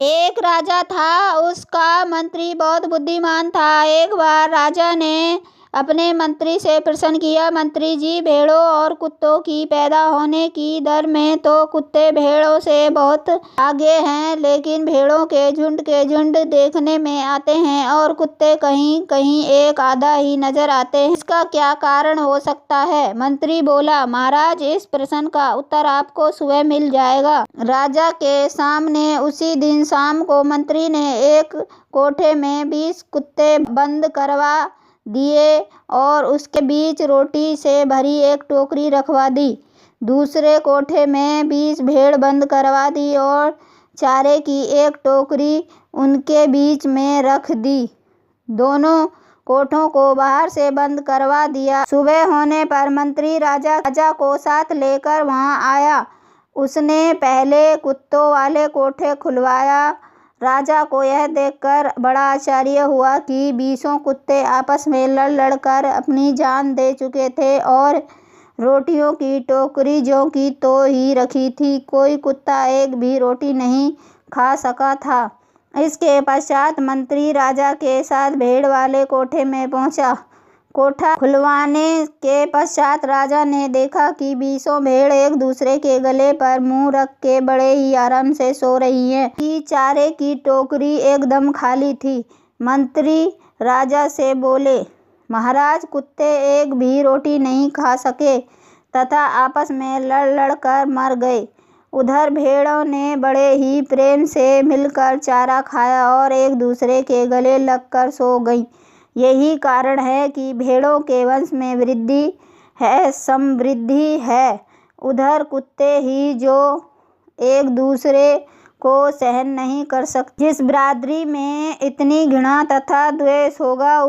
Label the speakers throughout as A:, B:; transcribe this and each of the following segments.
A: एक राजा था, उसका मंत्री बहुत बुद्धिमान था। एक बार राजा ने अपने मंत्री से प्रश्न किया, मंत्री जी, भेड़ों और कुत्तों की पैदा होने की दर में तो कुत्ते भेड़ों से बहुत आगे हैं, लेकिन भेड़ों के झुंड देखने में आते हैं और कुत्ते कहीं कहीं एक आधा ही नजर आते हैं। इसका क्या कारण हो सकता है? मंत्री बोला, महाराज, इस प्रश्न का उत्तर आपको सुबह मिल जाएगा। राजा के सामने उसी दिन शाम को मंत्री ने एक कोठे में 20 कुत्ते बंद करवा दिए और उसके बीच रोटी से भरी एक टोकरी रखवा दी। दूसरे कोठे में 20 भेड़ बंद करवा दी और चारे की एक टोकरी उनके बीच में रख दी। दोनों कोठों को बाहर से बंद करवा दिया। सुबह होने पर मंत्री राजा को साथ लेकर वहां आया। उसने पहले कुत्तों वाले कोठे खुलवाया। राजा को यह देखकर बड़ा आश्चर्य हुआ कि 20 कुत्ते आपस में लड़ कर अपनी जान दे चुके थे और रोटियों की टोकरी ज्यों की त्यों ही रखी थी। कोई कुत्ता एक भी रोटी नहीं खा सका था। इसके पश्चात मंत्री राजा के साथ भेड़ वाले कोठे में पहुंचा। कोठा खुलवाने के पश्चात राजा ने देखा कि 20 भेड़ एक दूसरे के गले पर मुंह रख के बड़े ही आराम से सो रही हैं कि चारे की टोकरी एकदम खाली थी। मंत्री राजा से बोले, महाराज, कुत्ते एक भी रोटी नहीं खा सके तथा आपस में लड़ कर मर गए। उधर भेड़ों ने बड़े ही प्रेम से मिलकर चारा खाया और एक दूसरे के गले लगकर सो गईं। यही कारण है कि भेड़ों के वंश में वृद्धि है, समृद्धि है। उधर कुत्ते ही जो एक दूसरे को सहन नहीं कर सकते। जिस बिरादरी में इतनी घृणा तथा द्वेष होगा,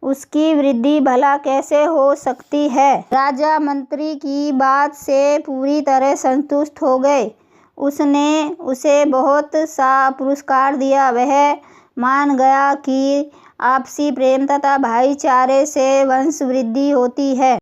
A: उसकी वृद्धि भला कैसे हो सकती है? राजा मंत्री की बात से पूरी तरह संतुष्ट हो गए। उसने उसे बहुत सा पुरस्कार दिया। वह मान गया कि आपसी प्रेम तथा भाईचारे से वंश वृद्धि होती है।